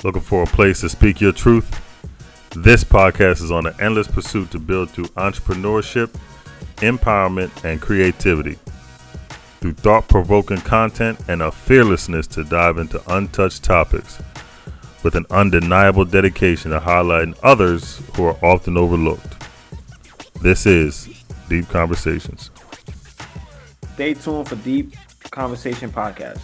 Looking for a place to speak your truth? This podcast is on an endless pursuit to build through entrepreneurship, empowerment, and creativity. Through thought-provoking content and a fearlessness to dive into untouched topics with an undeniable dedication to highlighting others who are often overlooked. This is Deep Conversations. Stay tuned for Deep Conversation Podcast.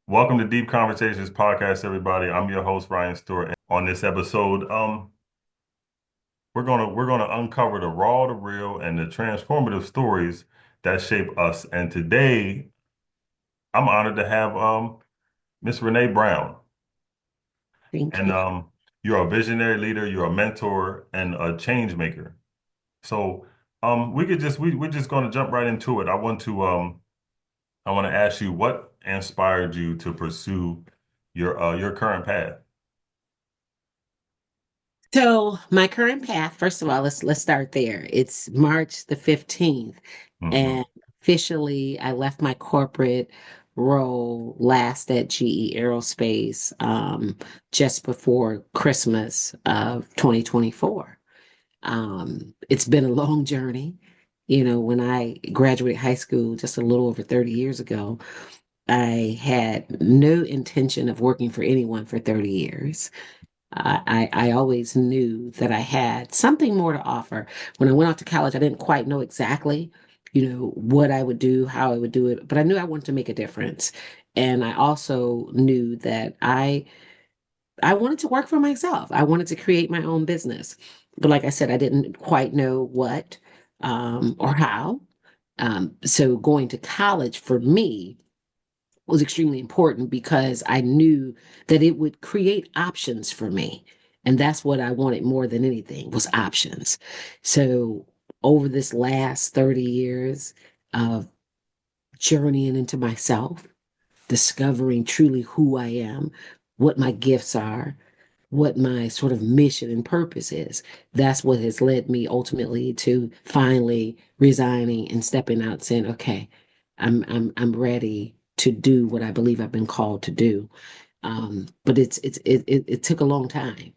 Welcome to Deep Conversations Podcast, everybody. I'm your host, Ryan Stewart. And on this episode, we're gonna uncover the raw, the real, and the transformative stories that shape us. And today, I'm honored to have Miss Renee Brown. Thank And you. You're a visionary leader, you're a mentor, and a change maker. So we're just gonna jump right into it. I want to ask you what inspired you to pursue your current path. So my current path, first of all, let's start there. It's March the 15th, Mm-hmm. and officially I left my corporate role last at GE Aerospace just before Christmas of 2024. It's been a long journey. You know, when I graduated high school just a little over 30 years ago, I had no intention of working for anyone for 30 years. I always knew that I had something more to offer. When I went out to college, I didn't quite know exactly, what I would do, how I would do it, but I knew I wanted to make a difference. And I also knew that I wanted to work for myself. I wanted to create my own business. But like I said, I didn't quite know what or how. So going to college for me was extremely important because I knew that it would create options for me. And that's what I wanted more than anything was options. So over this last 30 years of journeying into myself, discovering truly who I am, what my gifts are, what my sort of mission and purpose is. That's what has led me ultimately to finally resigning and stepping out saying, okay, I'm ready to do what I believe I've been called to do. But it took a long time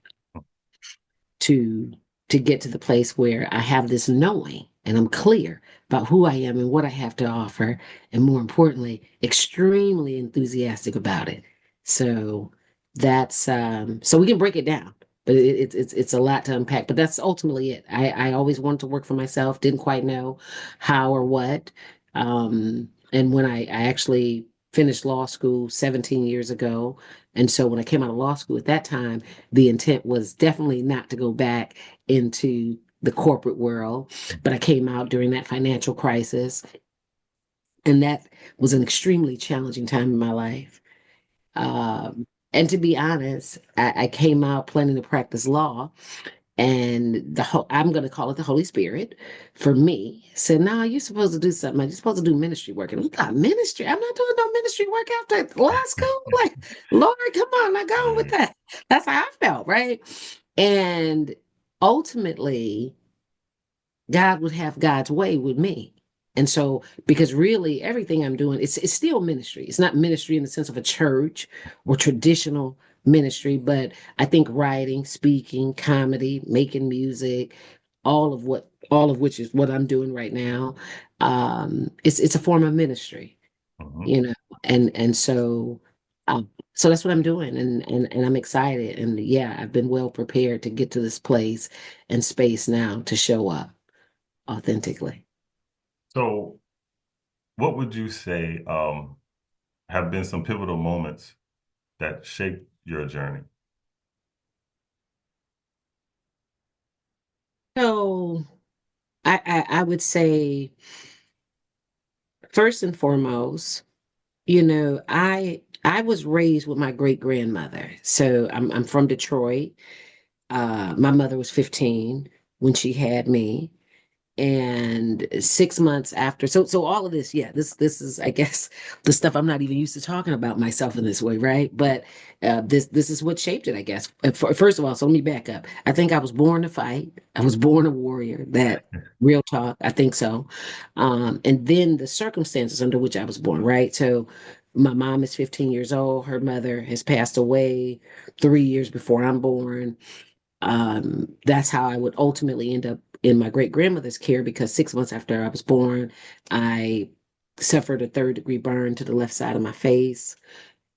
to to get to the place where I have this knowing and I'm clear about who I am and what I have to offer, and more importantly, extremely enthusiastic about it. So that's so we can break it down, but it's a lot to unpack. But that's ultimately it. I always wanted to work for myself, didn't quite know how or what. And when I actually finished law school 17 years ago, and so when I came out of law school at that time, the intent was definitely not to go back into the corporate world, but I came out during that financial crisis, and that was an extremely challenging time in my life. And to be honest, I came out planning to practice law, and I'm going to call it the Holy Spirit for me said, "No, you're supposed to do something. You're supposed to do ministry work." And we got ministry. I'm not doing no ministry work after law school. Like, Lord, come on, now go with that. That's how I felt, right? And ultimately, God would have God's way with me. And so, because really everything I'm doing, it's still ministry. It's not ministry in the sense of a church or traditional ministry, but I think writing, speaking, comedy, making music, all of which is what I'm doing right now. It's a form of ministry, Mm-hmm. you know, and so that's what I'm doing, and I'm excited, and yeah, I've been well prepared to get to this place and space now to show up authentically. So, what would you say have been some pivotal moments that shaped your journey? So I would say first and foremost, I was raised with my great grandmother. So I'm from Detroit. My mother was 15 when she had me, and And 6 months after, so all of this, yeah, this is, I guess, the stuff I'm not even used to talking about myself in this way, right? But this is what shaped it, I guess. First of all, so let me back up. I think I was born to fight. I was born a warrior. That real talk. I think so. And then the circumstances under which I was born, right? So my mom is 15 years old. Her mother has passed away 3 years before I'm born. That's how I would ultimately end up in my great grandmother's care because 6 months after I was born, I suffered a third-degree burn to the left side of my face.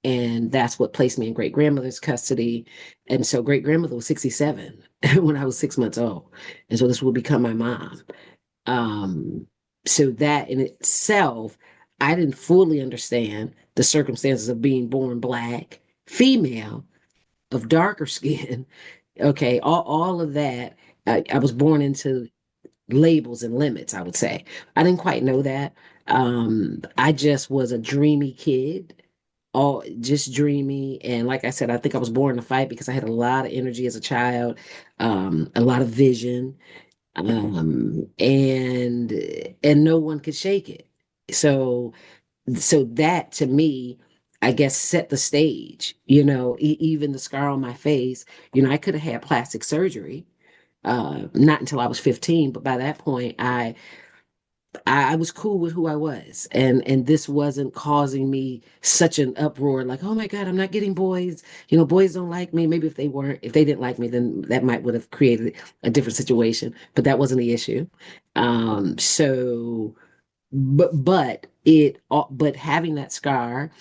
And that's what placed me in great grandmother's custody. And so great grandmother was 67 when I was 6 months old. And so this would become my mom. Um, so that in itself, I didn't fully understand the circumstances of being born Black, female, of darker skin. Okay, all of that. I was born into labels and limits, I would say. I didn't quite know that. I just was a dreamy kid, all just dreamy. And like I said, I think I was born to fight because I had a lot of energy as a child, a lot of vision, and no one could shake it. So that to me, I guess, set the stage. Even the scar on my face. I could have had plastic surgery, not until I was 15, but by that point, I was cool with who I was, and this wasn't causing me such an uproar. Like, oh my God, I'm not getting boys. Boys don't like me. Maybe if they didn't like me, then that might would have created a different situation. But that wasn't the issue. So but having that scar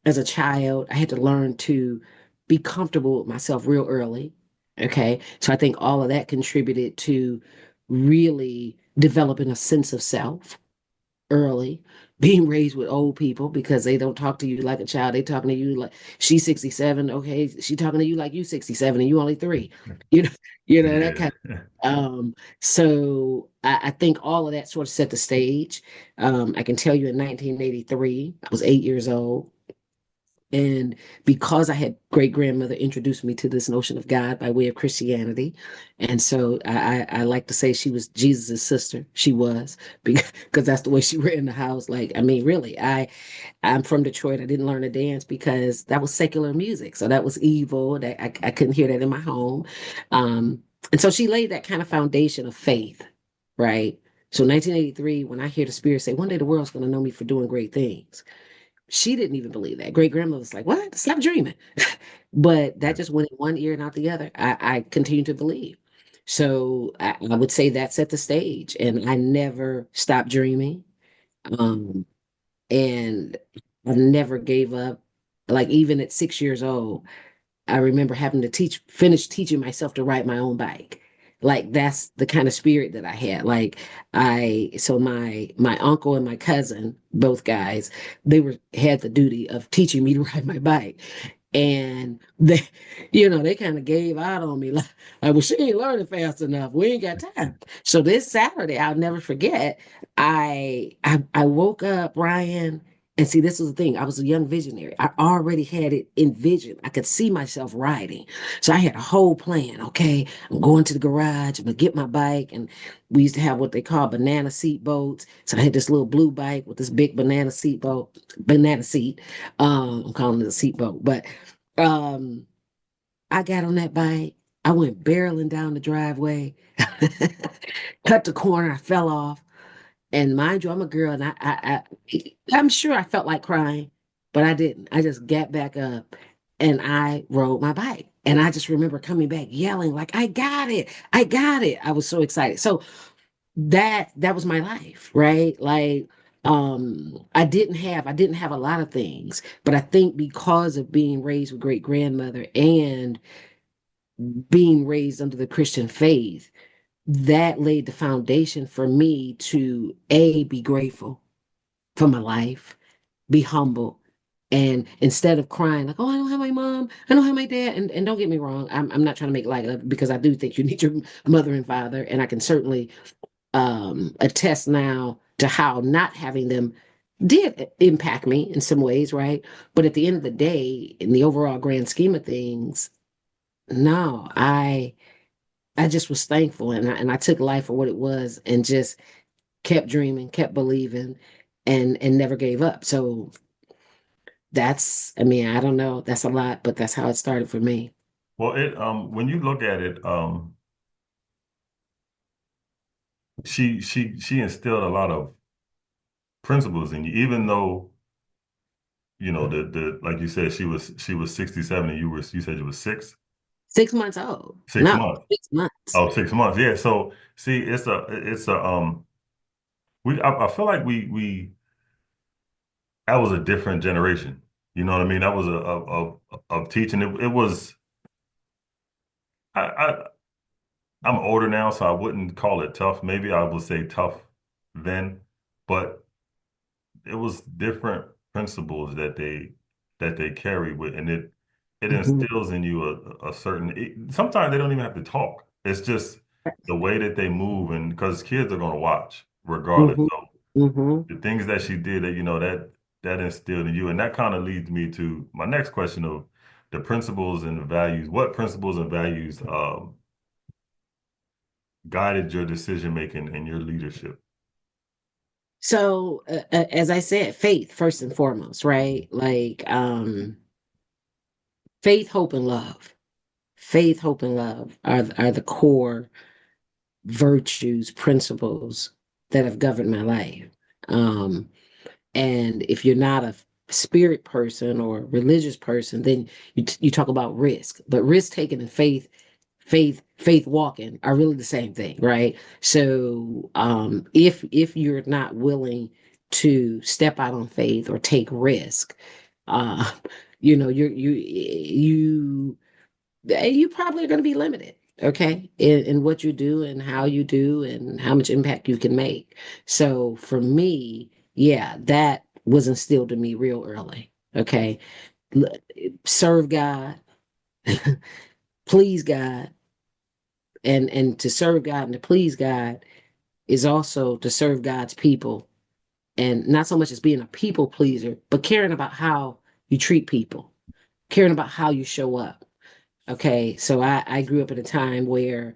as a child, I had to learn to be comfortable with myself real early. Okay. So I think all of that contributed to really developing a sense of self early, being raised with old people because they don't talk to you like a child. They talking to you like she's 67. Okay. She talking to you like you 67 and you only three. You know, that Yeah. kind so I think all of that sort of set the stage. I can tell you in 1983, I was 8 years old. And because I had great grandmother introduced me to this notion of God by way of Christianity, and so I like to say she was Jesus's sister. She was because that's the way she ran the house. Like, I mean, really, I'm from Detroit. I didn't learn to dance because that was secular music, so that was evil. That I couldn't hear that in my home, and so she laid that kind of foundation of faith, right? So 1983, when I hear the Spirit say, "One day the world's going to know me for doing great things." She didn't even believe that. Great grandmother was like, "What? Stop dreaming." But that just went in one ear and out the other. I continue to believe. So I would say that set the stage, and I never stopped dreaming. Um, and I never gave up. Like even at 6 years old, I remember having to finish teaching myself to ride my own bike. Like that's the kind of spirit that I had. Like so my uncle and my cousin, both guys, they had the duty of teaching me to ride my bike. And they kind of gave out on me like, well, she ain't learning fast enough. We ain't got time. So this Saturday, I'll never forget. I woke up, Ryan, and see, this was the thing. I was a young visionary. I already had it envisioned. I could see myself riding. So I had a whole plan. Okay, I'm going to the garage. I'm gonna get my bike. And we used to have what they call banana seat boats. So I had this little blue bike with this big banana seat. I'm calling it a seat boat. But um, I got on that bike. I went barreling down the driveway, cut the corner. I fell off. And mind you, I'm a girl, and I'm sure I felt like crying, but I didn't. I just got back up and I rode my bike. And I just remember coming back yelling, like, I got it. I got it. I was so excited. So that was my life, right? Like, I didn't have a lot of things, but I think because of being raised with great grandmother and being raised under the Christian faith, that laid the foundation for me to be grateful for my life, be humble, and instead of crying like, oh, I don't have my mom, I don't have my dad, and don't get me wrong, I'm not trying to make light of it because I do think you need your mother and father, and I can certainly attest now to how not having them did impact me in some ways, right? But at the end of the day, in the overall grand scheme of things, no, I just was thankful, and I took life for what it was and just kept dreaming, kept believing, and never gave up. So that's, I mean, I don't know, that's a lot, but that's how it started for me. Well, it when you look at it, she instilled a lot of principles in you, even though, you know, the like you said, she was 67 and you said you was 6 months old. six No, months. 6 months. Oh, 6 months. Yeah. So see, it's a I feel like we that was a different generation. You know what I mean? That was a of teaching. It was I I'm older now, so I wouldn't call it tough. Maybe I would say tough then, but it was different principles that they carry with, and it Mhm. instills in you a certain. Sometimes they don't even have to talk. It's just the way that they move, and because kids are going to watch regardless. Mhm. So Mhm. the things that she did, that that instilled in you, and that kind of leads me to my next question of the principles and the values. What principles and values guided your decision making and your leadership? So, as I said, faith first and foremost, right? Like, faith, hope, and love. Faith, hope, and love are the core virtues, principles that have governed my life. Um, And if you're not a spirit person or religious person, then you talk about risk. But risk taking and faith walking are really the same thing, right? So if you're not willing to step out on faith or take risk, uh, you probably are going to be limited, okay, in what you do and how you do and how much impact you can make. So for me, yeah, that was instilled in me real early. Okay. L- Serve God, please God, and to serve God and to please God is also to serve God's people, and not so much as being a people pleaser, but caring about how you treat people, caring about how you show up. Okay, so I grew up at a time where,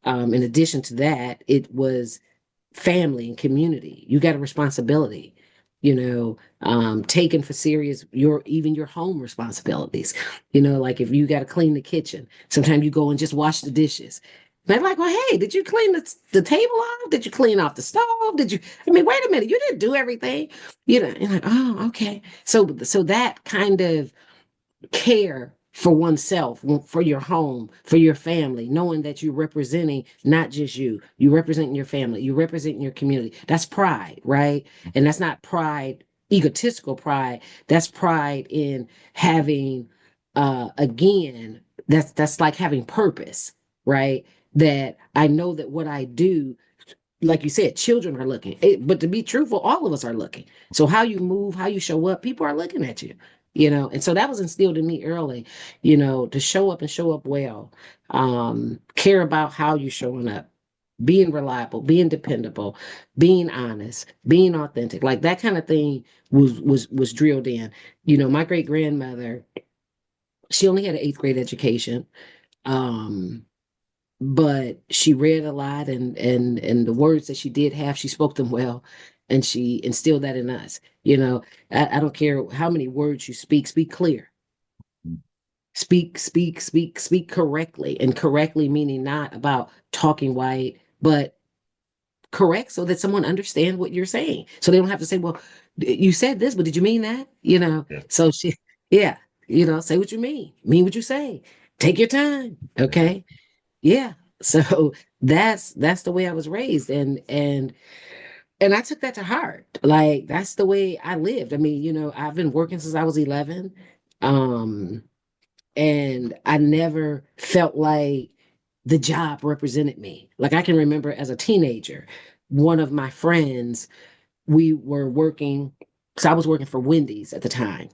in addition to that, it was family and community. You got a responsibility, taking for serious your home responsibilities. Like if you got to clean the kitchen, sometimes you go and just wash the dishes. They're like, well, hey, did you clean the table off? Did you clean off the stove? Did you? I mean, wait a minute, you didn't do everything. You're like, oh, okay. So that kind of care for oneself, for your home, for your family, knowing that you're representing not just you representing your family, you representing your community. That's pride, right? And that's not pride, egotistical pride. That's pride in having, again, that's like having purpose, right? That I know that what I do, like you said, children are looking. But to be truthful, all of us are looking. So how you move, how you show up, people are looking at you, And so that was instilled in me early, to show up and show up well, care about how you're showing up, being reliable, being dependable, being honest, being authentic, like that kind of thing was drilled in. My great grandmother, she only had an eighth grade education. Um, but she read a lot, and the words that she did have, she spoke them well, and she instilled that in us. I don't care how many words you speak clear, speak correctly, and correctly meaning not about talking white, but correct so that someone understands what you're saying, so they don't have to say, well, you said this, but did you mean that? Yeah, So she, yeah, say what you mean what you say, take your time, yeah. okay. Yeah. So that's the way I was raised, and I took that to heart. Like that's the way I lived. I mean, I've been working since I was 11. Um and I never felt like the job represented me. Like I can remember as a teenager, one of my friends, we were working, so I was working for Wendy's at the time.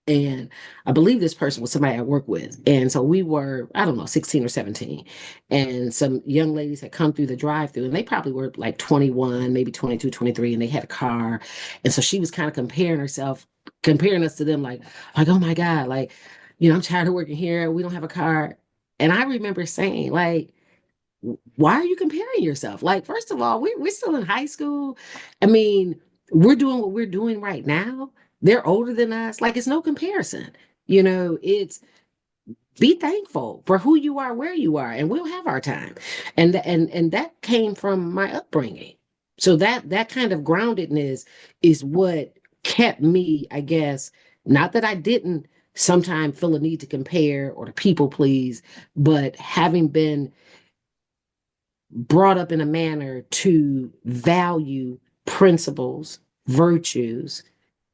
And I believe this person was somebody I worked with. And so we were, I don't know, 16 or 17. And some young ladies had come through the drive through, and they probably were like 21, maybe 22, 23, and they had a car. And so she was kind of comparing us to them, like, oh my God, like, I'm tired of working here. We don't have a car. And I remember saying, like, why are you comparing yourself? Like, first of all, we're still in high school. I mean, we're doing what we're doing right now. They're older than us. Like, it's no comparison. It's be thankful for who you are, where you are, and we'll have our time. And that came from my upbringing. So that kind of groundedness is what kept me, I guess, not that I didn't sometimes feel a need to compare or to people please, but having been brought up in a manner to value principles, virtues,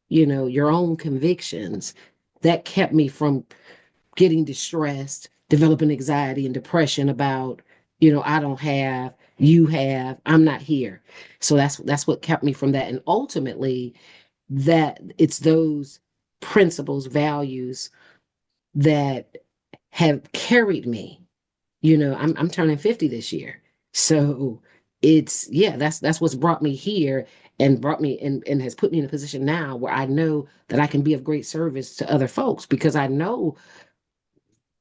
your own convictions, that kept me from getting distressed, developing anxiety and depression about, I don't have, you have, I'm not here. So that's what kept me from that. And ultimately, that it's those principles, values that have carried me. I'm turning 50 this year. So it's yeah, that's what's brought me here and brought me and has put me in a position now where I know that I can be of great service to other folks because I know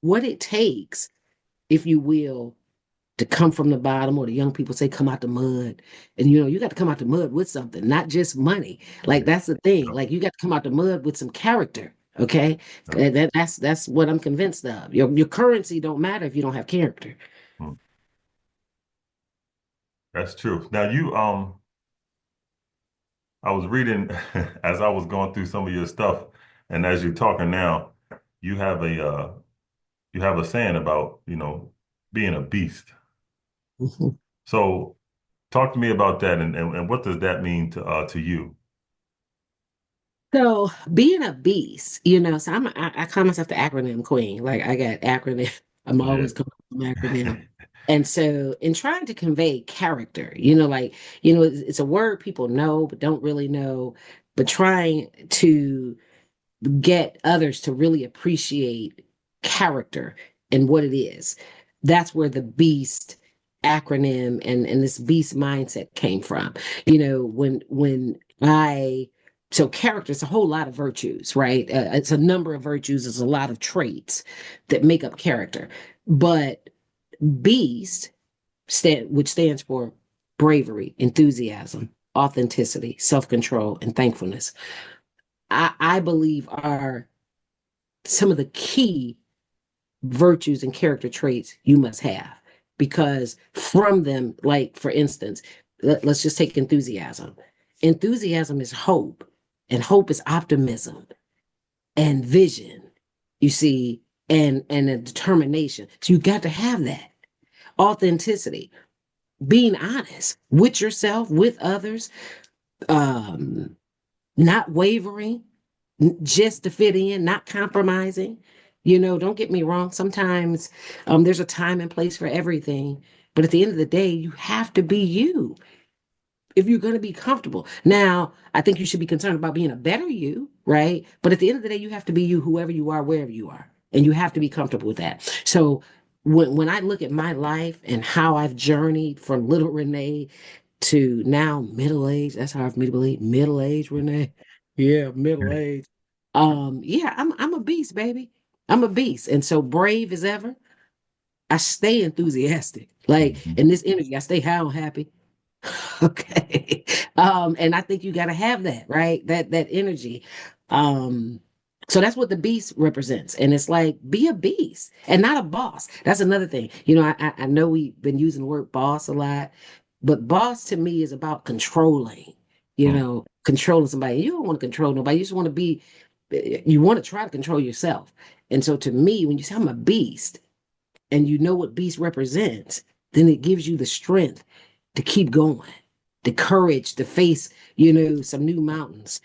what it takes, if you will, to come from the bottom, or the young people say, come out the mud. And you got to come out the mud with something, not just money. Like Yeah. that's the thing. Yeah. Like you got to come out the mud with some character. Okay. Yeah. That's what I'm convinced of. Your currency don't matter if you don't have character. Mm. That's true. Now I was reading as I was going through some of your stuff, and as you're talking now, you have you have a saying about, being a beast. Mhm. So talk to me about that, and what does that mean to you? So being a beast, so I call myself the acronym queen. Like I got acronym. I'm Yeah. always coming from acronym. And so in trying to convey character, it's a word people know but don't really know, but trying to get others to really appreciate character and what it is. That's where the beast acronym and this beast mindset came from. When I so character is a whole lot of virtues, right? It's a number of virtues, it's a lot of traits that make up character. But beast which stands for bravery, enthusiasm, authenticity, self-control, and thankfulness. I believe are some of the key virtues and character traits you must have because from them, like for instance, let's just take enthusiasm is hope, and hope is optimism and vision, you see, and a determination. So you got to have that authenticity, being honest with yourself, with others, um not wavering, just to fit in, not compromising. Don't get me wrong. Sometimes there's a time and place for everything. But at the end of the day, you have to be you if you're going to be comfortable. Now, I think you should be concerned about being a better you, right? But at the end of the day, you have to be you, whoever you are, wherever you are. And you have to be comfortable with that. So when I look at my life and how I've journeyed from little Renee to now middle age. That's hard for me to believe. Middle age, Renee. Yeah, middle age. Yeah, I'm a beast, baby. I'm a beast. And so brave as ever. I stay enthusiastic. Like Mhm. in this energy, I stay high on happy. Okay. And I think you gotta have that, right? That energy. Um, so that's what the beast represents. And it's like, be a beast and not a boss. That's another thing. I know we've been using the word boss a lot, but boss to me is about controlling, Mm. controlling somebody. You don't want to control nobody. You just want to be, you want to try to control yourself. And so to me, when you say I'm a beast and you know what beast represents, then it gives you the strength to keep going, the courage to face, some new mountains,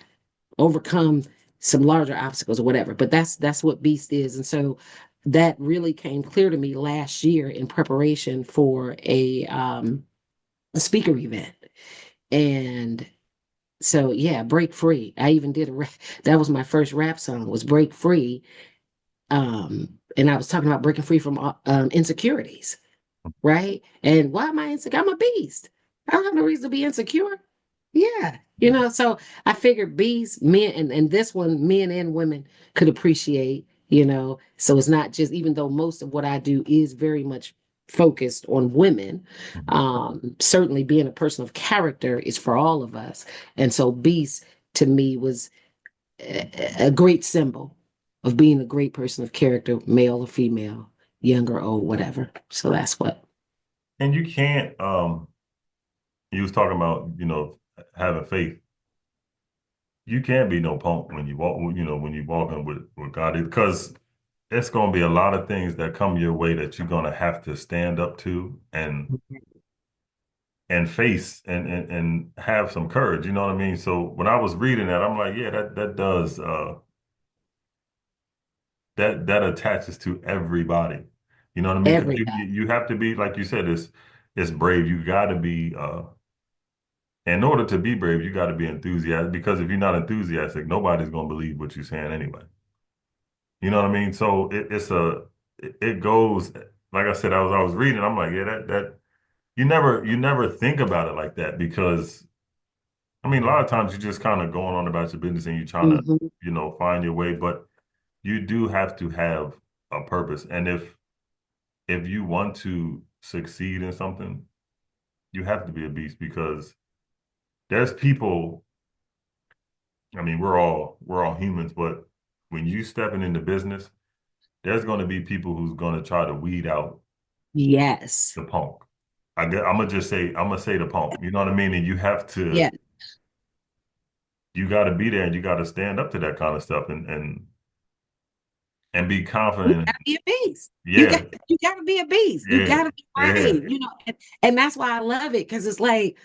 overcome some larger obstacles or whatever. But that's what beast is. And so that really came clear to me last year in preparation for a speaker event. And so yeah, break free. I even did that was my first rap song was break free. And I was talking about breaking free from insecurities, right? And why am I insecure? I'm a beast. I don't have no reason to be insecure. Yeah, so I figured bees, men, and this one, men and women could appreciate, so it's not just, even though most of what I do is very much focused on women. Mhm. Certainly being a person of character is for all of us. And so Beast to me was a great symbol of being a great person of character, male or female, young or old, whatever. So that's what. And you can't, you was talking about, having faith. You can't be no punk when you walk, when you walking with God, because it's going to be a lot of things that come your way that you're going to have to stand up to and face and have some courage. You know what I mean? So when I was reading that, I'm like, yeah, that does that attaches to everybody. You know what I mean? Because Everybody. you have to be, like you said, it's brave. You got to be in order to be brave, you got to be enthusiastic, because if you're not enthusiastic, nobody's going to believe what you're saying anyway. You know what I mean? So it goes, like I said, I was reading, I'm like, yeah, that you never think about it like that, because I mean, a lot of times you're just kind of going on about your business and you're trying to, Mhm. find your way, but you do have to have a purpose. And if you want to succeed in something, you have to be a beast, because there's people, I mean, we're all humans, but when you stepping into business, there's going to be people who's going to try to weed out Yes. the punk. I'm gonna say the punk. You know what I mean? And Yeah. you got to be there, and you got to stand up to that kind of stuff, and be You confident. gotta be a beast. Yeah, You gotta be a beast. You yeah, gotta be yeah. brave, and that's why I love it because it's like,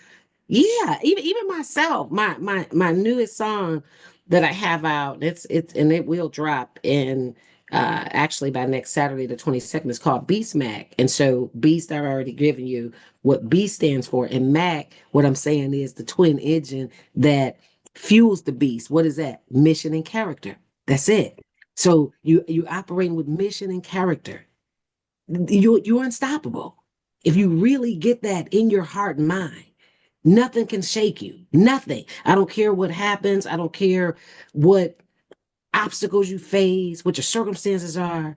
yeah, even myself, my newest song that I have out, it's and it will drop in actually by next Saturday the 22nd. It's called Beast Mac. And so Beast I've already given you what B stands for. And Mac, what I'm saying is the twin engine that fuels the beast. What is that? Mission and character. That's it. So you operating with mission and character. You're unstoppable. If you really get that in your heart and mind, nothing can shake you. Nothing. I don't care what happens. I don't care what obstacles you face, what your circumstances are.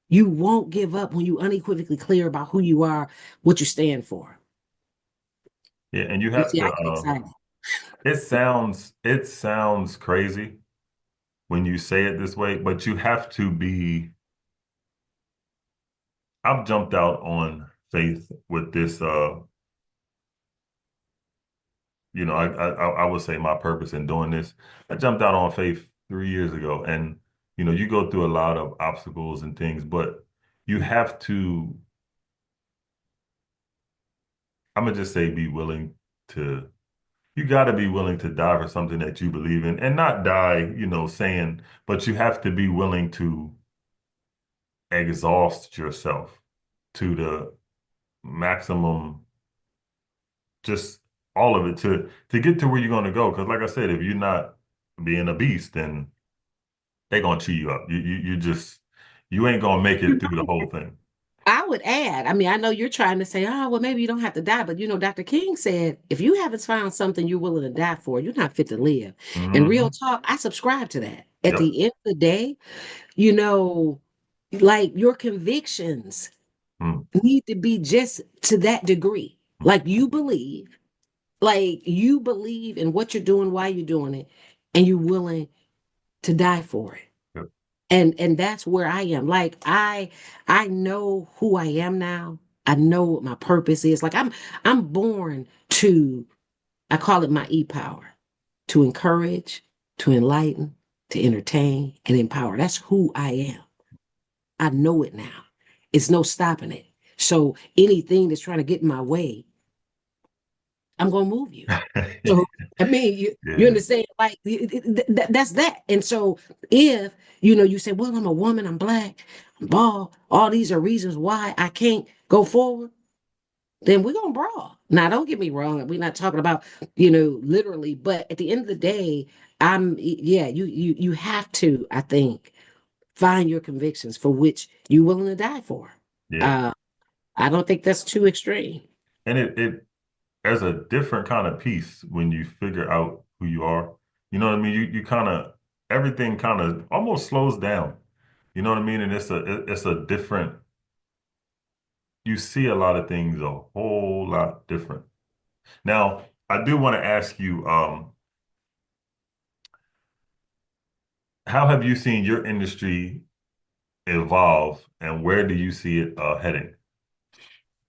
You won't give up when you unequivocally clear about who you are, what you stand for. Yeah, and you You have see, to I get excited. it sounds crazy when you say it this way, but you have to be I've jumped out on faith with this I would say my purpose in doing this. I jumped out on faith 3 years ago, and you go through a lot of obstacles and things, but you have to, I'm gonna just say, be willing to. You got to be willing to die for something that you believe in, and not die, saying, but you have to be willing to exhaust yourself to the maximum, just all of it to get to where you're going to go. Because, like I said, if you're not being a beast, then they're gonna chew you up. You ain't gonna make it through the whole thing. I would add, I mean, I know you're trying to say, oh, well, maybe you don't have to die, but Dr. King said, if you haven't found something you're willing to die for, you're not fit to live. And real Hmm. talk, I subscribe to that. At Yep. the end of the day, you know, like your convictions Mm. need to be just to that degree. Like you believe in what you're doing, why you're doing it, and you're willing to die for it. Yep. And that's where I am. Like I know who I am now. I know what my purpose is. Like I'm born to, I call it my e-power, to encourage, to enlighten, to entertain, and empower. That's who I am. I know it now. It's no stopping it. So anything that's trying to get in my way, I'm gonna move you. So I mean, you Yeah. understand? Like that's that. And so if you say, "Well, I'm a woman, I'm black, I'm bald," all these are reasons why I can't go forward. Then we're gonna brawl. Now, don't get me wrong. We're not talking about literally, but at the end of the day, yeah. You have to, I think, find your convictions for which you're willing to die for. Yeah. Uh, I don't think that's too extreme. And it there's a different kind of peace when you figure out who you are. You know what I mean? You kind of everything kind of almost slows down. You know what I mean? And it's a different you see a lot of things a whole lot different. Now, I do want to ask you, how have you seen your industry evolve, and where do you see it heading?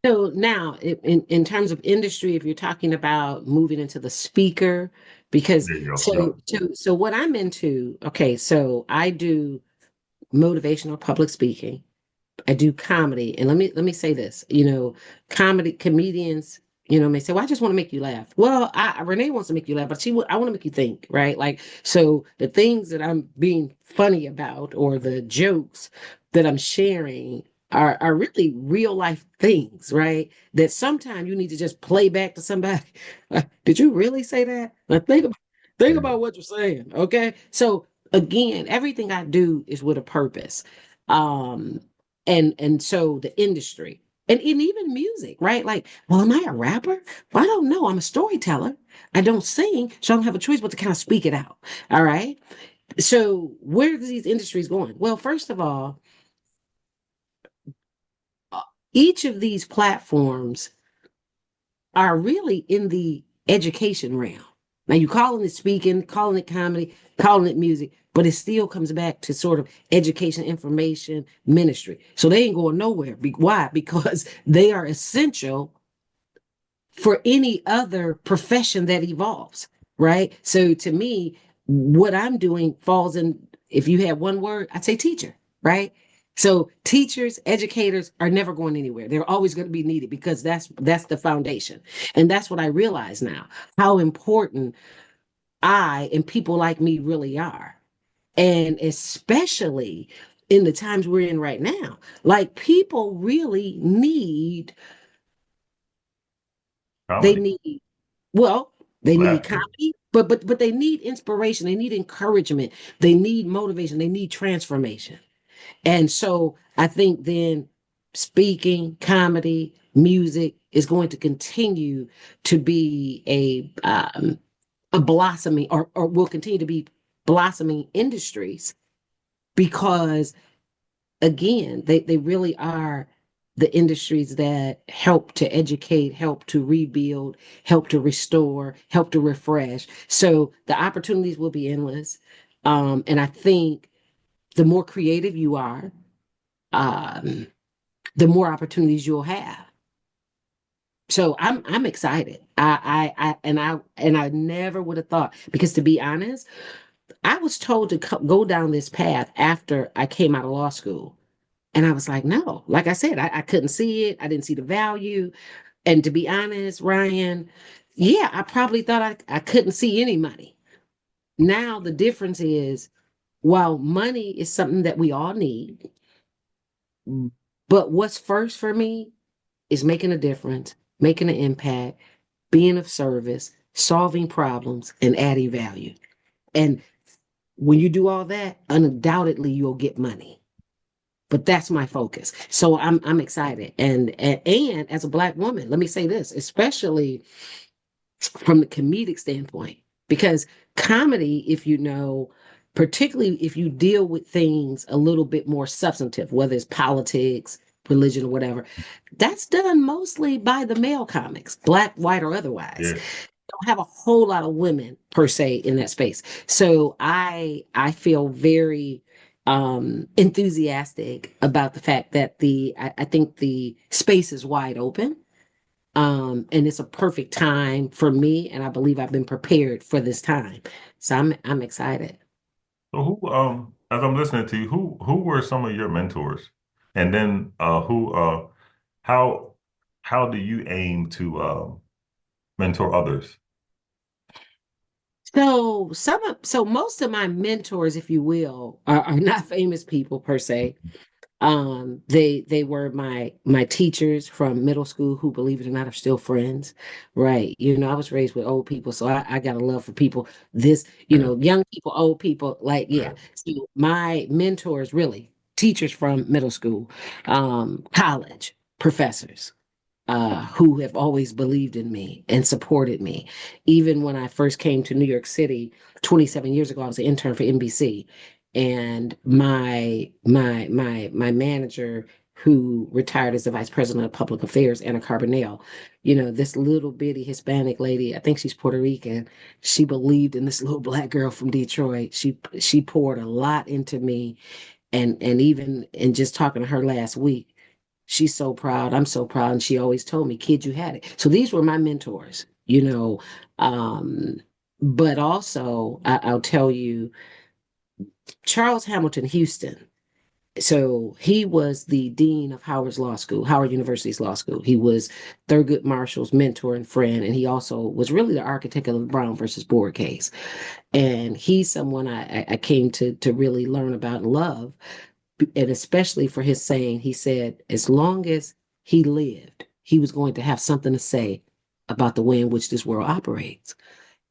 So now, in terms of industry, if you're talking about moving into the speaker, because There you go. Yep. so what I'm into, okay, so I do motivational public speaking. I do comedy, and let me say this, comedy comedians, may say, "Well, I just want to make you laugh." Well, Renee wants to make you laugh, but I want to make you think, right? Like, so the things that I'm being funny about, or the jokes that I'm sharing, are really real life things, right? That sometimes you need to just play back to somebody. Did you really say that? Like, think Yeah. about what you're saying, okay? So again, everything I do is with a purpose. Um, and so the industry and even music, right? Like, well, am I a rapper? Well, I don't know. I'm a storyteller. I don't sing, so I don't have a choice but to kind of speak it out. All right. So where are these industries going? Well, first of all, uh, each of these platforms are really in the education realm. Now you calling it speaking, calling it comedy, calling it music, but it still comes back to sort of education, information, ministry. So they ain't going nowhere. Why? Because they are essential for any other profession that evolves, right? So to me, what I'm doing falls in, if you had one word, I'd say teacher, right? So teachers, educators are never going anywhere. They're always going to be needed because that's the foundation. And that's what I realize now, how important I and people like me really are. And especially in the times we're in right now, like people really need, they Comedy, need well, they need laughter. comedy, but they need inspiration, they need encouragement, they need motivation, they need transformation. And so I think then speaking, comedy, music is going to continue to be a blossoming, or will continue to be blossoming industries, because again, they really are the industries that help to educate, help to rebuild, help to restore, help to refresh. So the opportunities will be endless. And I think the more creative you are, um, the more opportunities you'll have. So I'm excited. I never would have thought, because to be honest, I was told to go down this path after I came out of law school. And I was like, no, like I said, I couldn't see it. I didn't see the value. And to be honest, Ryan, yeah, I probably thought I couldn't see any money. Now the difference is, while money is something that we all need, but what's first for me is making a difference, making an impact, being of service, solving problems, and adding value. And when you do all that, undoubtedly you'll get money. But that's my focus. So I'm excited. And as a Black woman, let me say this, especially from the comedic standpoint, because comedy, if you know, particularly if you deal with things a little bit more substantive, whether it's politics, religion, or whatever, that's done mostly by the male comics, Black, white, or otherwise. Yeah. Don't have a whole lot of women per se in that space. So I feel very enthusiastic about the fact that I think the space is wide open. And it's a perfect time for me, and I believe I've been prepared for this time. So I'm excited. So who, as I'm listening to you, who were some of your mentors? And then how how do you aim to mentor others? So most of my mentors, if you will, are not famous people per se. They were my teachers from middle school, who, believe it or not, are still friends, right? I was raised with old people, so I got a love for people, this, Yeah. young people, old people, like, yeah. Yeah. So my mentors, really teachers from middle school, college professors, who have always believed in me and supported me. Even when I first came to New York City 27 years ago, I was an intern for NBC, and my manager who retired as the vice president of public affairs, Anna Carbonell. This little bitty Hispanic lady, I think she's Puerto Rican. She believed in this little black girl from Detroit. She poured a lot into me, and even in just talking to her last week, she's so proud. I'm so proud. And she always told me, kid, you had it. So these were my mentors. Um, but also, I'll tell you, Charles Hamilton Houston. So he was the dean of Howard University's law school. He was Thurgood Marshall's mentor and friend, and he also was really the architect of the Brown versus Board case. And he's someone I came to really learn about and love, and especially for his saying, he said, as long as he lived, he was going to have something to say about the way in which this world operates.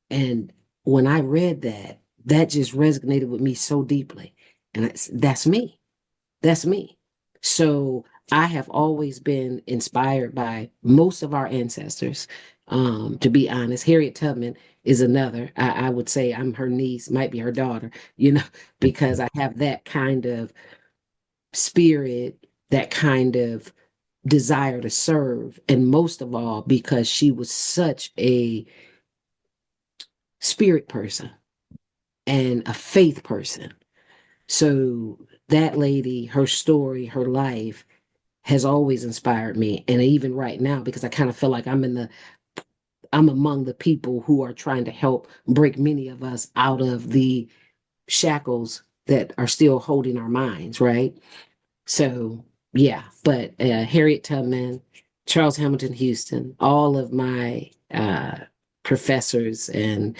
And when I read that, that just resonated with me so deeply. And that's me. That's me. So I have always been inspired by most of our ancestors. To be honest, Harriet Tubman is another. I would say I'm her niece, might be her daughter, because I have that kind of spirit, that kind of desire to serve. And most of all, because she was such a spirit person and a faith person. So that lady, her story, her life has always inspired me. And even right now, because I kind of feel like I'm among the people who are trying to help break many of us out of the shackles that are still holding our minds, right? So yeah, but Harriet Tubman, Charles Hamilton Houston, all of my professors and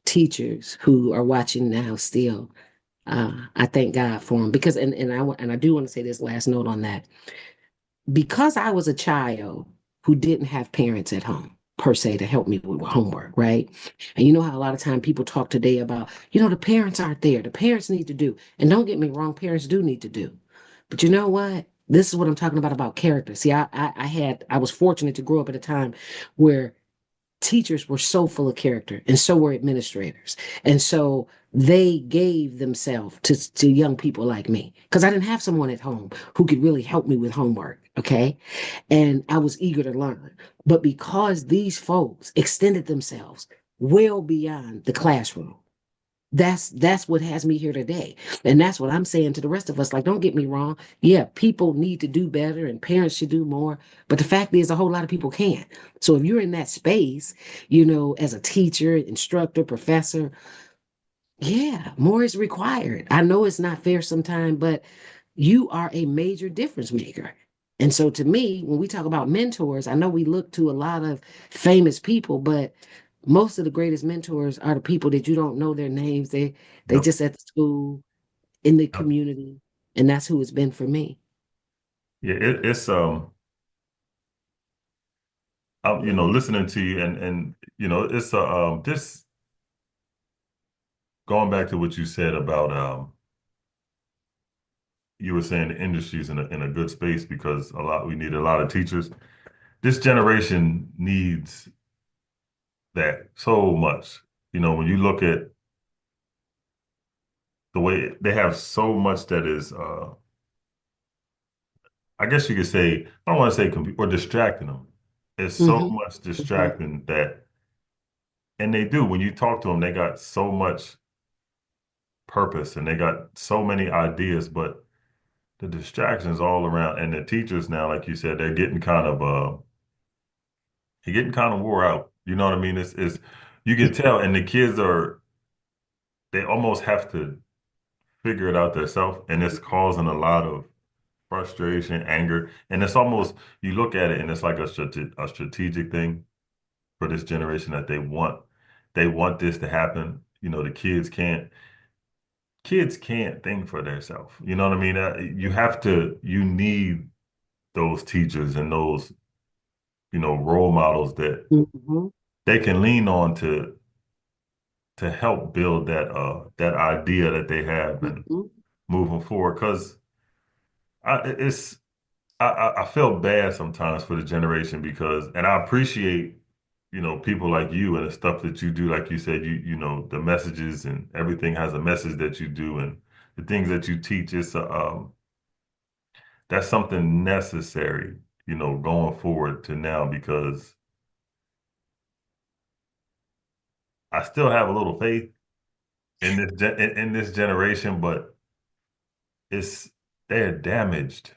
teachers who are watching now still, I thank God for them because and I do want to say this last note on that, because I was a child who didn't have parents at home per se to help me with homework, right? And you know how a lot of time people talk today about, the parents aren't there. The parents need to do. And don't get me wrong, parents do need to do. But you know what? This is what I'm talking about character. See, I was fortunate to grow up at a time where teachers were so full of character and so were administrators. And so they gave themselves to young people like me because I didn't have someone at home who could really help me with homework. Okay. And I was eager to learn. But because these folks extended themselves well beyond the classroom, that's what has me here today. And that's what I'm saying to the rest of us. Like, don't get me wrong. Yeah, people need to do better and parents should do more. But the fact is, a whole lot of people can't. So if you're in that space, as a teacher, instructor, professor, yeah, more is required. I know it's not fair sometimes, but you are a major difference maker. And so to me, when we talk about mentors, I know we look to a lot of famous people, but most of the greatest mentors are the people that you don't know their names. They Yep. just at the school, in the Yep. community. And that's who it's been for me. Yeah, it's listening to you and it's this going back to what you said about you were saying the industry's in a good space because we need a lot of teachers. This generation needs that so much. When you look at the way they have so much that is I guess you could say, I don't want to say or distracting them. It's so Hmm. much Hmm. distracting and they do, when you talk to them, they got so much purpose and they got so many ideas, but the distractions all around. And the teachers now, like you said, they're getting kind of wore out. You know what I mean? You can tell, and the kids they almost have to figure it out themselves, and it's causing a lot of frustration, anger, and it's almost you look at it and it's like a strategic thing for this generation that they want this to happen. The kids can't think for themselves. You know what I mean? You need those teachers and those role models that Hmm. they can lean on to help build that idea that they have and Hmm. moving forward. Because it's I feel bad sometimes for the generation and I appreciate people like you and the stuff that you do. Like you said, the messages and everything has a message that you do and the things that you teach. that's something necessary, going forward to now because I still have a little faith in this generation, but it's they're damaged.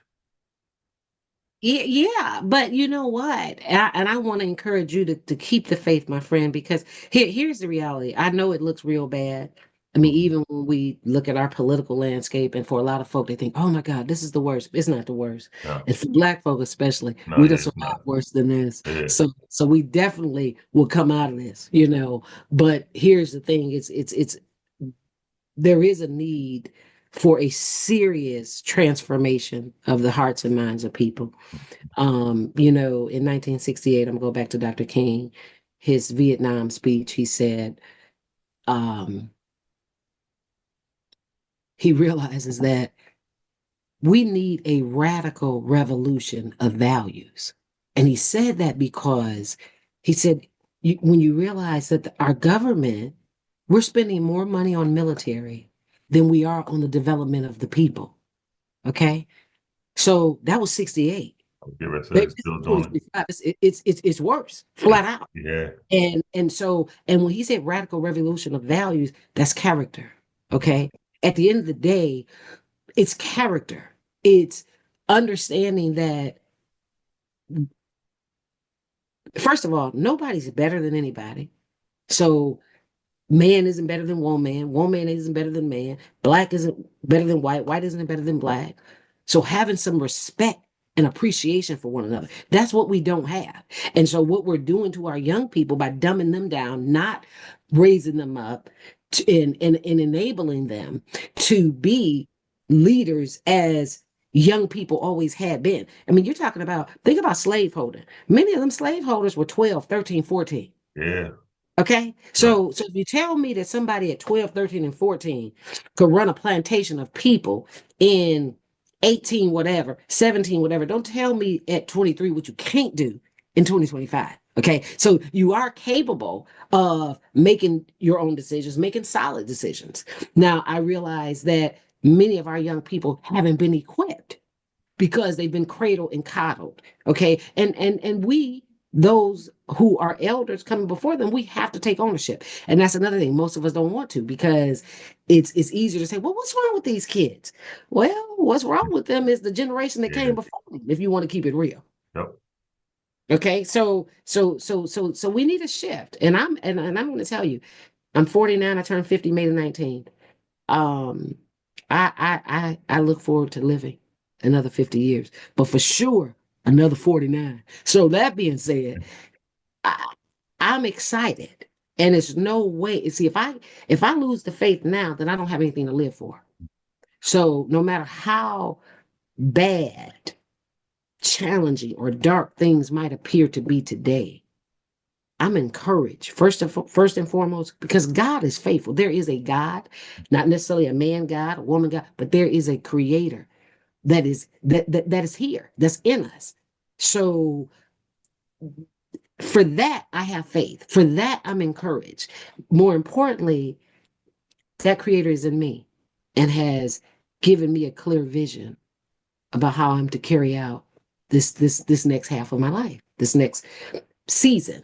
Yeah, but you know what? And I want to encourage you to keep the faith, my friend, because here's the reality. I know it looks real bad. I mean, Mhm. even when we look at our political landscape, and for a lot of folk, they think, "Oh my God, this is the worst." It's not the worst. No, And for Black folk especially, no, we yeah, don't it's survive not. worse than this. Yeah, So we definitely will come out of this. But here's the thing: it's there is a need for a serious transformation of the hearts and minds of people. In 1968, I'm going to go back to Dr. King, his Vietnam speech. He said, um, he realizes that we need a radical revolution of values. And he said that because he said, when you realize that our government, we're spending more money on military than we are on the development of the people. Okay. So that was 68. I'll give it to This it's is still doing 2025. It's worse, it. flat out. Yeah, And when he said radical revolution of values, that's character. Okay. At the end of the day, it's character. It's understanding that, first of all, nobody's better than anybody. So man isn't better than woman isn't better than man, black isn't better than white isn't better than black. So having some respect and appreciation for one another, that's what we don't have. And so what we're doing to our young people by dumbing them down, not raising them up and enabling them to be leaders as young people always had been. I mean, think about slaveholding. Many of them slaveholders were 12, 13, 14. yeah, Okay. yep, So if you tell me that somebody at 12, 13, and 14 could run a plantation of people in 18, whatever, 17, whatever, don't tell me at 23 what you can't do in 2025. Okay. So you are capable of making your own decisions, making solid decisions. Now, I realize that many of our young people haven't been equipped because they've been cradled and coddled. Okay. And we, those who are elders coming before them, we have to take ownership. And that's another thing. Most of us don't want to because it's easier to say, well, what's wrong with these kids? Well, what's wrong with them is the generation that yeah, came before them, if you want to keep it real. yep, Okay. So we need a shift. And I'm going to tell you, I'm 49. I turned 50 May the 19th. Um, I look forward to living another 50 years, but for sure another 49. So that being said, I, I'm excited, and it's no way. See, if I lose the faith now, then I don't have anything to live for. So no matter how bad, challenging, or dark things might appear to be today, I'm encouraged first and foremost because God is faithful. There is a God, not necessarily a man God, a woman God, but there is a creator that is here, that's in us. So for that, I have faith. For that, I'm encouraged. More importantly, that creator is in me and has given me a clear vision about how I'm to carry out this next half of my life, this next season,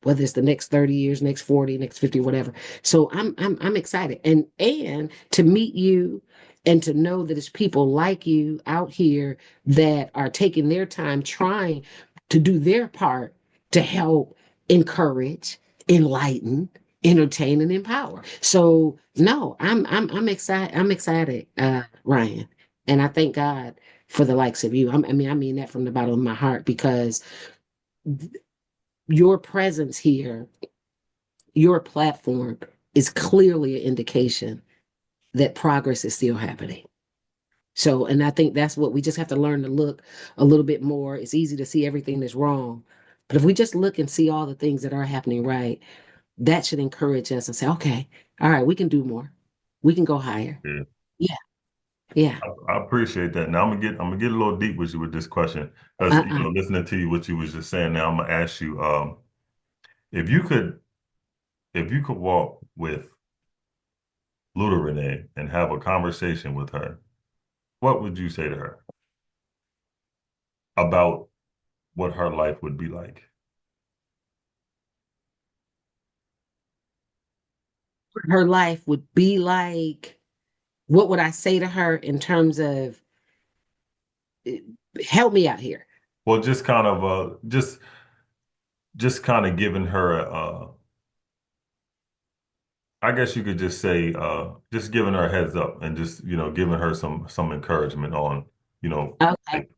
whether it's the next 30 years, next 40, next 50, whatever. So I'm excited. And to meet you and to know that it's people like you out here that are taking their time trying to do their part to help encourage, enlighten, entertain, and empower. So no, I'm excited. I'm excited, Ryan. And I thank God for the likes of you. I mean that from the bottom of my heart because your presence here, your platform is clearly an indication that progress is still happening. So, and I think that's what we just have to learn to look a little bit more. It's easy to see everything that's wrong, but if we just look and see all the things that are happening right, that should encourage us and say, okay, all right, we can do more. We can go higher. yeah. Yeah, yeah. I appreciate that. Now I'm gonna get a little deep with you with this question because Uh-uh. listening to you what you was just saying. Now I'm gonna ask you, if you could walk with little Renee and have a conversation with her, what would you say to her? about what her life would be like. Her life would be like, what would I say to her in terms of eh, help me out here? Well, just kind of just kind of giving her I guess you could just say just giving her a heads up and just, giving her some encouragement on, Okay. like,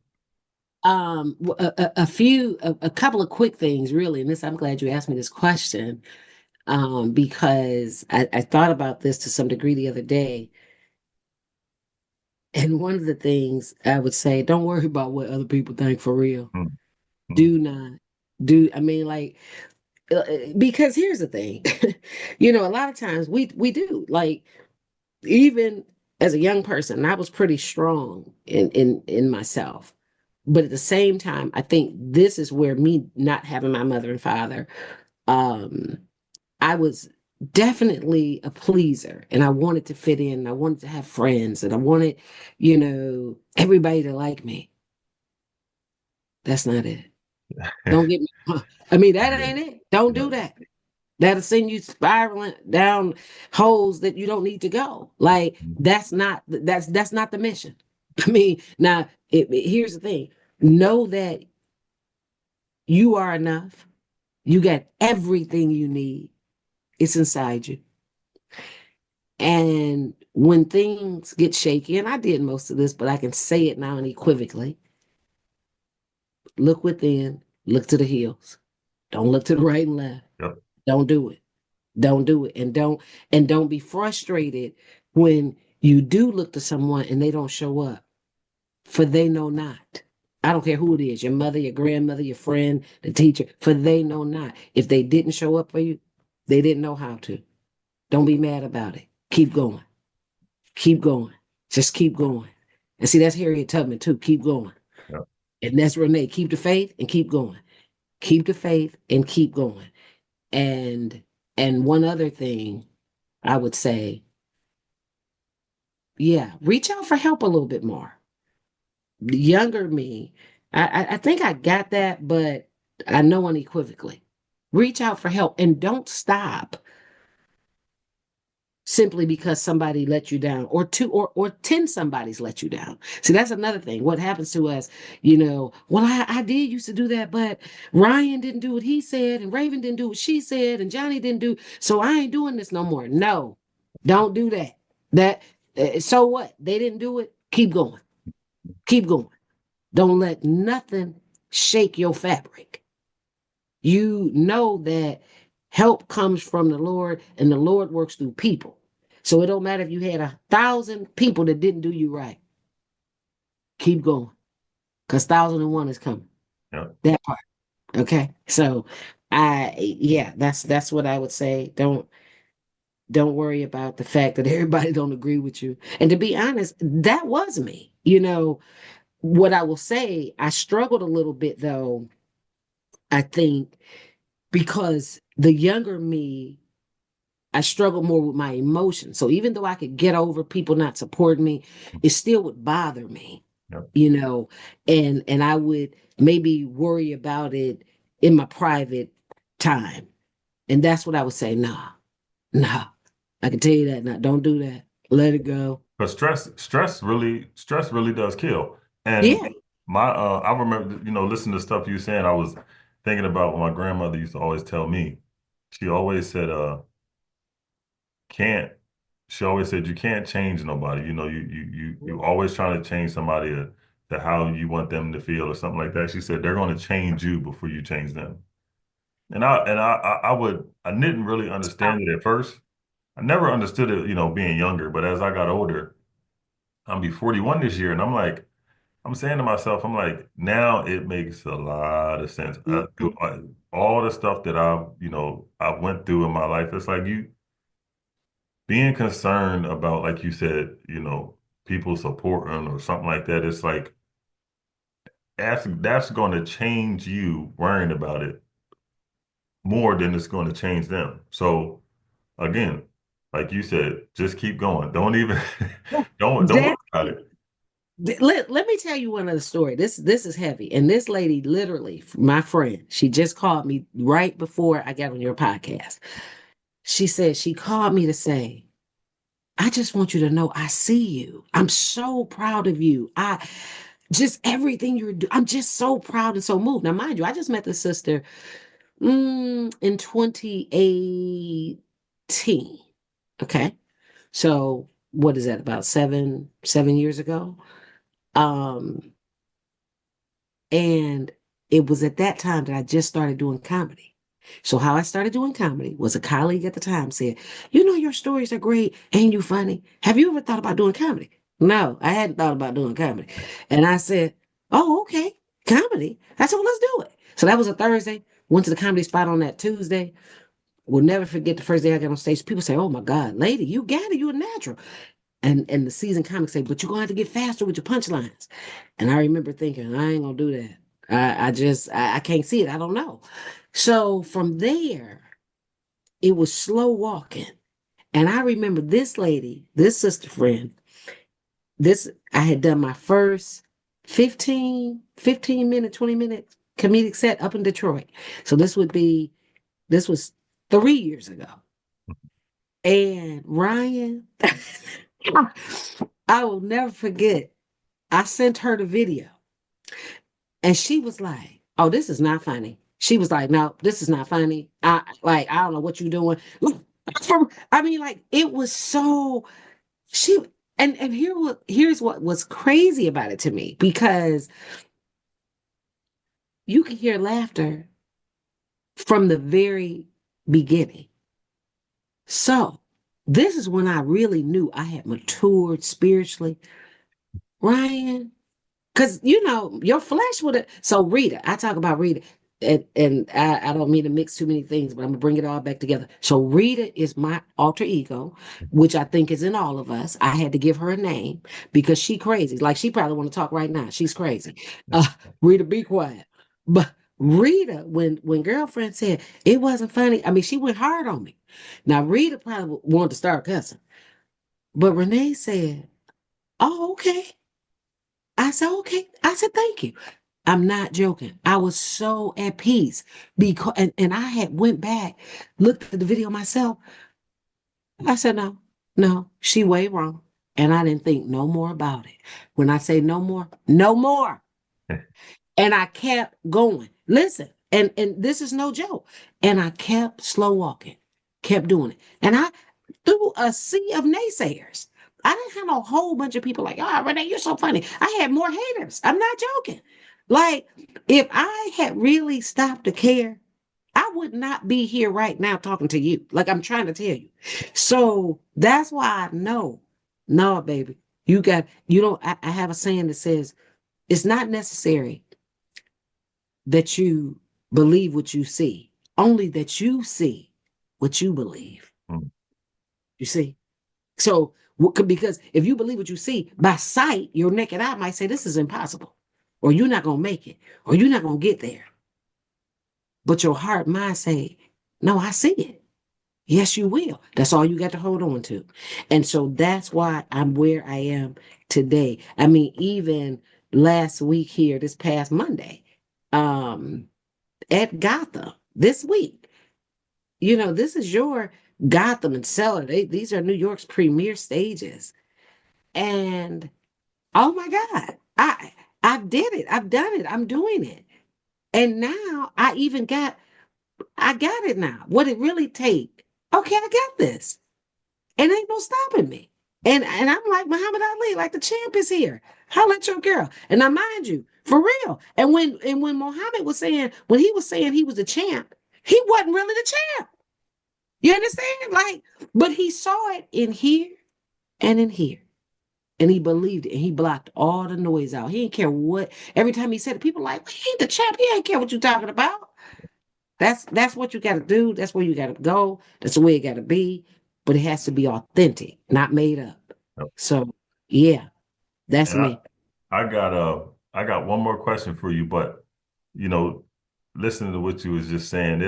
A couple of quick things, really. And this, I'm glad you asked me this question, because I thought about this to some degree the other day. And one of the things I would say, don't worry about what other people think for real. mm, mm, Do not I mean, like, because here's the thing, a lot of times we do, like, even as a young person, I was pretty strong in myself. But at the same time, I think this is where me not having my mother and father, um, I was definitely a pleaser and I wanted to fit in. And I wanted to have friends and I wanted, everybody to like me. That's not it. Don't get me. I mean, that yeah, ain't it. Don't yeah, do that. That'll send you spiraling down holes that you don't need to go. Like, mm, that's not the mission. I mean, now here's the thing. Know that you are enough. You got everything you need. It's inside you. And when things get shaky, and I did most of this, but I can say it now unequivocally, look within, look to the hills. Don't look to the right and left. yep, Don't do it. Don't do it. And don't be frustrated when you do look to someone and they don't show up, for they know not. I don't care who it is, your mother, your grandmother, your friend, the teacher, for they know not. If they didn't show up for you, they didn't know how to. Don't be mad about it. Keep going. Keep going. Just keep going. And see, that's Harriet Tubman too. Keep going. yep. And that's Renee. Keep the faith and keep going. Keep the faith and keep going. And one other thing I would say, yeah, reach out for help a little bit more. The younger me, I think I got that, but I know unequivocally. Reach out for help and don't stop simply because somebody let you down, or two or 10 somebody's let you down. See, that's another thing. What happens to us, well, I did used to do that, but Ryan didn't do what he said, and Raven didn't do what she said, and Johnny didn't do, so I ain't doing this no more. No, don't do that. That so what? They didn't do it. Keep going. Keep going. Don't let nothing shake your fabric. You know that help comes from the Lord and the Lord works through people. So it don't matter if you had 1,000 people that didn't do you right. Keep going, because 1,001 is coming. Yep. That part. Okay. So yeah, that's what I would say. Don't worry about the fact that everybody don't agree with you. And to be honest, that was me. What I will say, I struggled a little bit though, I think, because the younger me, I struggled more with my emotions. So even though I could get over people not supporting me, it still would bother me, Yep. you know, and I would maybe worry about it in my private time. And that's what I would say, nah, nah. I can tell you that now. Don't do that. Let it go. But stress really does kill. And Yeah. I remember, listening to stuff you saying, I was thinking about what my grandmother used to always tell me. She always said, can't, she always said, you can't change nobody. You always trying to change somebody to how you want them to feel or something like that. She said, they're going to change you before you change them. I didn't really understand it at first. I never understood it, being younger, but as I got older, I'm be 41 this year, and I'm saying to myself, I'm like, now it makes a lot of sense. Mhm. All the stuff that I went through in my life, it's like you being concerned about, like you said, people supporting or something like that. It's like that's going to change you worrying about it more than it's going to change them. So again, like you said, just keep going. Don't even don't worry That about it. Let me tell you one other story. This is heavy. And this lady, literally, my friend, she just called me right before I got on your podcast. She said she called me to say, I just want you to know I see you. I'm so proud of you. I just everything you're doing. I'm just so proud and so moved. Now, mind you, I just met the sister in 2018. Okay. So what is that? About 7 years ago? Um, and it was at that time that I just started doing comedy. So how I started doing comedy was a colleague at the time said, "You know, your stories are great and you funny. Have you ever thought about doing comedy?" No, I hadn't thought about doing comedy. And I said, "Oh, okay, comedy." I said, "Well, let's do it." So that was a Thursday. Went to the comedy spot on that Tuesday. Will never forget the first day I got on stage. People say, "Oh my God, lady, you got it. You're a natural." And the seasoned comics say, "But you're gonna have to get faster with your punchlines." And I remember thinking, I ain't gonna do that. I can't see it. I don't know. So from there, it was slow walking. And I remember this lady, this sister friend, this I had done my first 15 minute, 20-minute comedic set up in Detroit. So this was 3 years ago. And Ryan, I will never forget. I sent her the video and she was like, "Oh, this is not funny." She was like, "No, this is not funny. I don't know what you're doing." I mean, like it was so she and here's what was crazy about it to me because you can hear laughter from the very beginning. So this is when I really knew I had matured spiritually. Ryan, because your flesh would have. So Rita, I talk about Rita, and I don't mean to mix too many things, but I'm gonna bring it all back together. So Rita is my alter ego, which I think is in all of us. I had to give her a name because she crazy. Like she probably want to talk right now. She's crazy. Uh, Rita, be quiet. But Rita, when girlfriend said it wasn't funny, I mean she went hard on me. Now Rita probably wanted to start cussing, but Renee said, "Oh, okay." I said, "Okay." I said, "Thank you." I'm not joking. I was so at peace because and I had went back, looked at the video myself. I said, "No, no, she way wrong." And I didn't think no more about it. When I say no more, no more. And I kept going. Listen, and this is no joke. And I kept slow walking, kept doing it. And I through a sea of naysayers. I didn't have a whole bunch of people like, "Oh, Renee, you're so funny." I had more haters. I'm not joking. Like, if I had really stopped to care, I would not be here right now talking to you. Like I'm trying to tell you. So that's why I know, no, baby, you don't. I have a saying that says it's not necessary that you believe what you see, only that you see what you believe. Mm. You see? So, because if you believe what you see by sight, your naked eye might say this is impossible, or you're not going to make it, or you're not going to get there. But your heart might say, "No, I see it." Yes, you will. That's all you got to hold on to. And so that's why I'm where I am today. I mean, even last week here, this past Monday, um, at Gotham this week. This is your Gotham and Cellar. These are New York's premier stages. And oh my God, I did it. I've done it. I'm doing it. And now I got it now. What it really take. Okay, I got this. And ain't no stopping me. And I'm like Muhammad Ali, like the champ is here. Holla at your girl. And now mind you, for real. And when Muhammad was saying, when he was saying he was the champ, he wasn't really the champ. You understand? Like, but he saw it in here and in here. And he believed it and he blocked all the noise out. He didn't care what. Every time he said it, people like, "He ain't the champ. He ain't care what you talking about." That's what you got to do. That's where you got to go. That's the way it got to be. But it has to be authentic, not made up. Yep. So yeah, that's And I, me. I got one more question for you, but you know, listening to what you was just saying,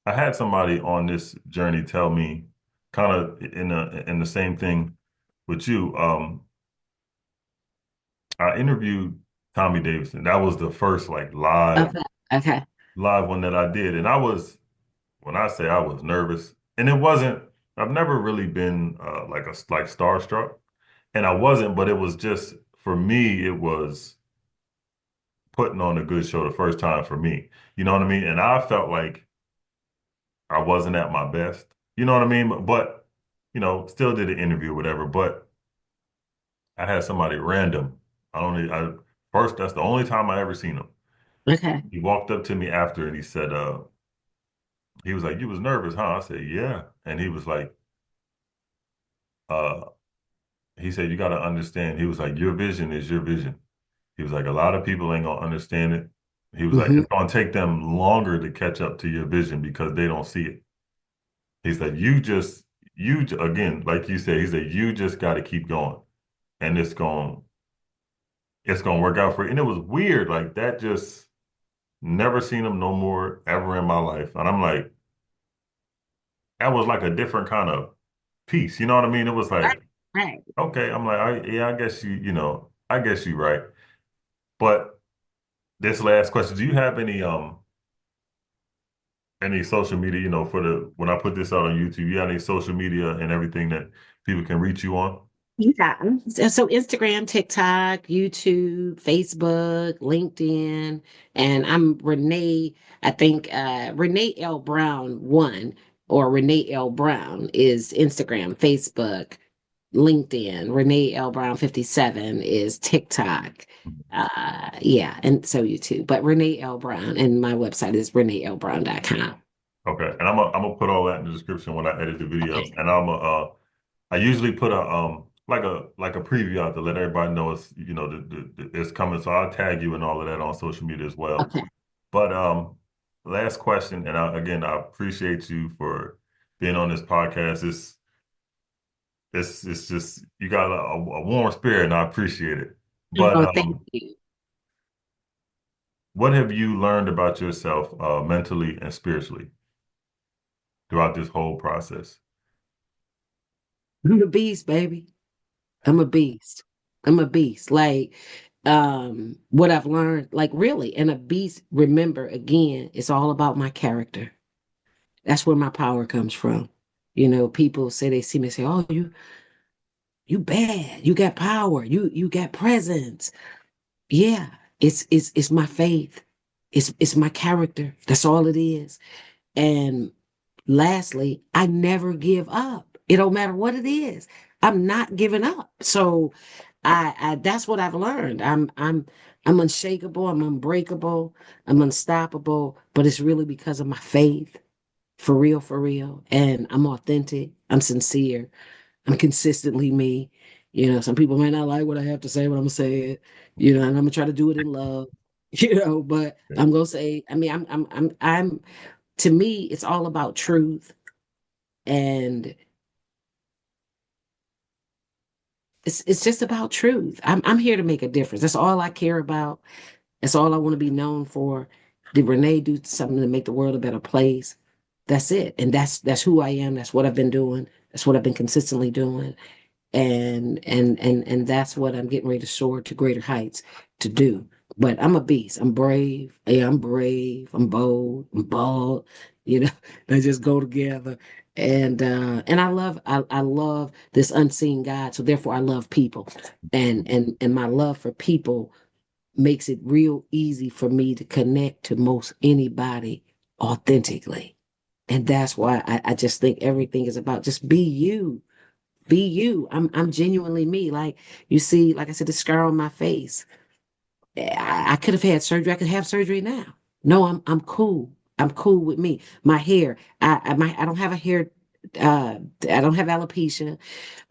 I had somebody on this journey tell me kind of in the same thing with you. I interviewed Tommy Davidson. That was the first like live Okay. Okay. live one that I did, and I was when I say I was nervous, and it wasn't. I've never really been like starstruck, and I wasn't, but it was just for me. It was putting on a good show the first time for me. You know what I mean? And I felt like I wasn't at my best. You know what I mean? But still did an interview or whatever. But I had somebody random. I first, that's the only time I ever seen him. Okay. He walked up to me after and he said, he was like, "You was nervous, huh?" I said, "Yeah." And he was like, uh, he said, "You got to understand." He was like, "Your vision is your vision." He was like, "A lot of people ain't gonna understand it." He was like, Hmm. "It's gonna take them longer to catch up to your vision because they don't see it." He said, again, like you said, he said, "You just got to keep going and it's gonna work out for you." And it was weird. Like that just never seen him no more ever in my life. And I'm like, that was like a different kind of peace. You know what I mean? It was Right. like, Right. okay, I'm like, yeah, I guess I guess you right. But this last question, do you have any social media, for the when I put this out on YouTube, you have any social media and everything that people can reach you on? Yeah. So Instagram, TikTok, YouTube, Facebook, LinkedIn, and I'm Renee, I think Renee L. Brown 1 or Renee L. Brown is Instagram, Facebook, LinkedIn. Renee L. Brown 57 is TikTok. Yeah, and so YouTube. But Renee L. Brown, and my website is reneelbrown.com. Okay. And I'm gonna put all that in the description when I edit the video. Okay. And I usually put a preview out to let everybody know it's it's coming. So I'll tag you and all of that on social media as well. Okay. But last question, and again, I appreciate you for being on this podcast. It's just you got a warm spirit, and I appreciate it. But Oh, thank you. what have you learned about yourself mentally and spiritually throughout this whole process? I'm a beast, baby. I'm a beast. I'm a beast. Like, what I've learned, like really, and a beast, remember again, it's all about my character. That's where my power comes from. People say they see me say, "Oh, you bad. You got power. You got presence." Yeah, it's my faith. It's my character. That's all it is. And lastly, I never give up. It don't matter what it is. I'm not giving up. So I that's what I've learned. I'm unshakable, I'm unbreakable, I'm unstoppable, but it's really because of my faith. For real, for real. And I'm authentic, I'm sincere, I'm consistently me. Some people might not like what I have to say, but I'm gonna say it, and I'm gonna try to do it in love, but I'm gonna say, I mean, I'm to me, it's all about truth. And it's just about truth. I'm here to make a difference. That's all I care about. That's all I want to be known for. Did Renee do something to make the world a better place? That's it. And that's who I am. That's what I've been doing. That's what I've been consistently doing. And that's what I'm getting ready to soar to greater heights to do. But I'm a beast. I'm brave. Yeah, I'm brave. I'm bold. I'm bald. You know, they just go together. And I love this unseen God. So therefore I love people. And my love for people makes it real easy for me to connect to most anybody authentically. And that's why I just think everything is about just be you. Be you. I'm genuinely me. Like you see, like I said, the scar on my face. I could have had surgery. I could have surgery now. No, I'm cool. I'm cool with me. My hair. I don't have a hair. I don't have alopecia.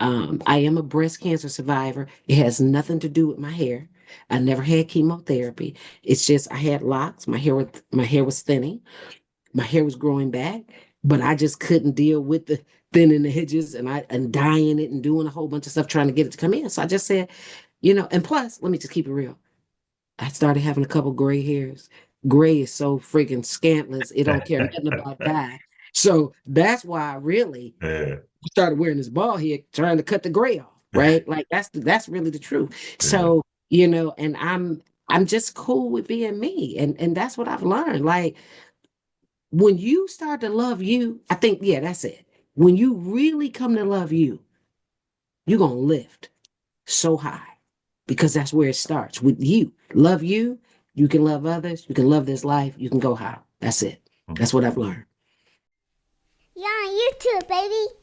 I am a breast cancer survivor. It has nothing to do with my hair. I never had chemotherapy. It's just I had locks. My hair was thinning. My hair was growing back, but I just couldn't deal with the thinning the edges and dyeing it and doing a whole bunch of stuff trying to get it to come in. So I just said, and plus, let me just keep it real. I started having a couple gray hairs. Gray is so freaking scantless, it don't care nothing about dye. So that's why I really Yeah, started wearing this bald head, trying to cut the gray off, right? Like that's really the truth. yeah. So and I'm just cool with being me. And that's what I've learned. Like when you start to love you, I think, yeah, that's it. When you really come to love you, you're gonna lift so high because that's where it starts with you. Love you, you can love others, you can love this life, you can go high. That's it. That's what I've learned. You're on YouTube, baby.